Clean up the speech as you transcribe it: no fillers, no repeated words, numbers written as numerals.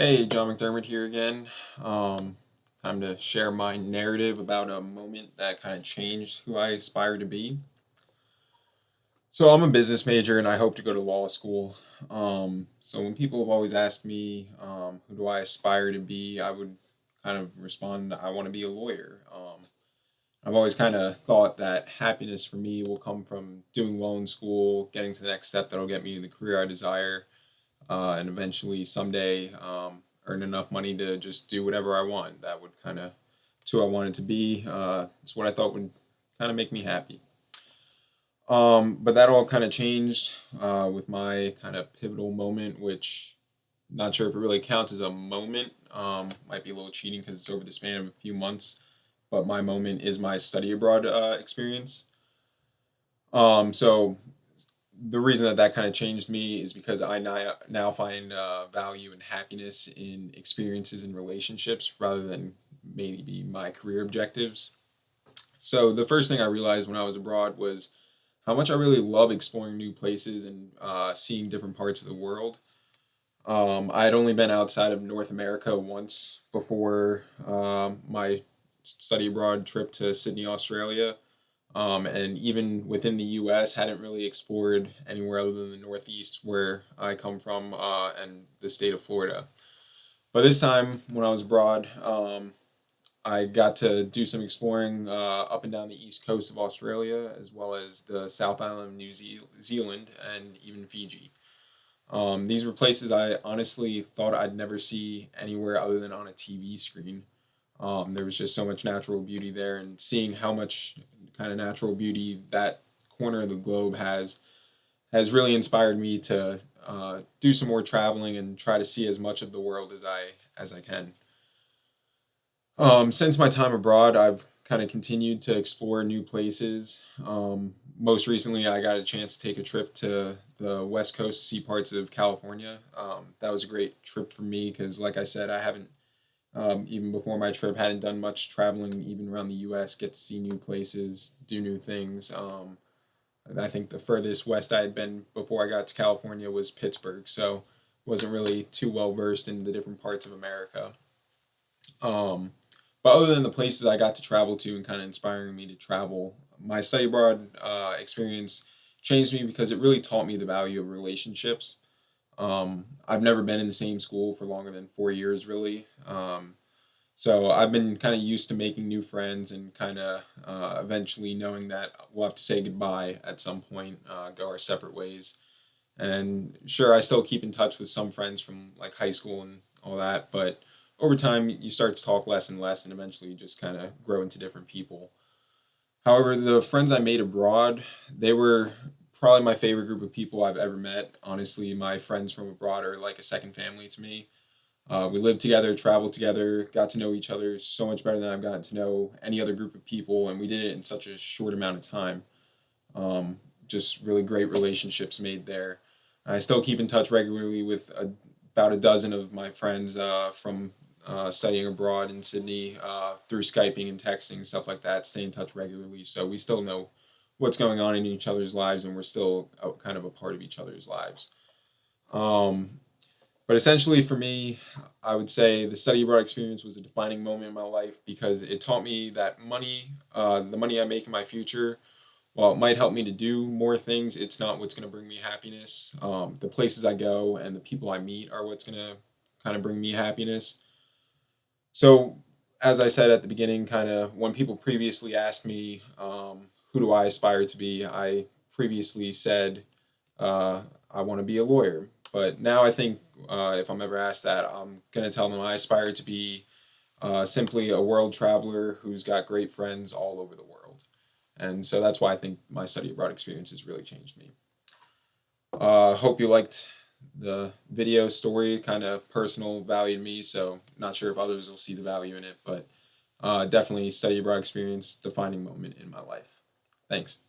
Hey, John McDermott here again. Um, Time to share my narrative about a moment that kind of changed who I aspire to be. So, I'm a business major and I hope to go to law school. So, when people have always asked me, who do I aspire to be, I would kind of respond, I want to be a lawyer. I've always kind of thought that happiness for me will come from doing well in school, getting to the next step that'll get me the career I desire, and eventually someday earn enough money to just do whatever I want. That would kind of, it's who I wanted to be. It's what I thought would kind of make me happy. But that all kind of changed with my kind of pivotal moment, which not sure if it really counts as a moment. Might be a little cheating because it's over the span of a few months. But my moment is my study abroad experience. So the reason that that kind of changed me is because I now find value and happiness in experiences and relationships rather than maybe my career objectives. So the first thing I realized when I was abroad was how much I really love exploring new places and seeing different parts of the world. I had only been outside of North America once before my study abroad trip to Sydney, Australia, and even within the U.S., hadn't really explored anywhere other than the Northeast, where I come from, and the state of Florida. But this time, when I was abroad, I got to do some exploring up and down the east coast of Australia, as well as the South Island of Zealand and even Fiji. These were places I honestly thought I'd never see anywhere other than on a TV screen. There was just so much natural beauty there, and seeing how much kind of natural beauty that corner of the globe has really inspired me to do some more traveling and try to see as much of the world as I can. Since my time abroad, I've kind of continued to explore new places. Most recently, I got a chance to take a trip to the West Coast, see parts of California. That was a great trip for me because, like I said, I haven't even before my trip, hadn't done much traveling even around the U.S. Get to see new places, do new things. I think the furthest west I had been before I got to California was Pittsburgh, so wasn't really too well versed in the different parts of America. Um, but other than the places I got to travel to and kind of inspiring me to travel, my study abroad experience changed me because it really taught me the value of relationships. I've never been in the same school for longer than 4 years, really. So I've been kind of used to making new friends and kind of eventually knowing that we'll have to say goodbye at some point, go our separate ways. And sure, I still keep in touch with some friends from like high school and all that, but over time you start to talk less and less, and eventually you just kind of grow into different people. However, the friends I made abroad, they were probably my favorite group of people I've ever met. Honestly, my friends from abroad are like a second family to me. We lived together, traveled together, got to know each other so much better than I've gotten to know any other group of people, and we did it in such a short amount of time. Just really great relationships made there. I still keep in touch regularly with about a dozen of my friends from studying abroad in Sydney through Skyping and texting, stuff like that. Stay in touch regularly, so we still know what's going on in each other's lives, and we're still kind of a part of each other's lives. Um, but essentially, for me, I would say the study abroad experience was a defining moment in my life because it taught me that the money I make in my future, while it might help me to do more things, it's not what's going to bring me happiness. The places I go and the people I meet are what's going to kind of bring me happiness. So, as I said at the beginning, kind of when people previously asked me, who do I aspire to be, I previously said I want to be a lawyer. But now I think if I'm ever asked that, I'm going to tell them I aspire to be simply a world traveler who's got great friends all over the world. And so that's why I think my study abroad experience has really changed me. Hope you liked the video story, kind of personal value to me. So not sure if others will see the value in it, but definitely study abroad experience, defining moment in my life. Thanks.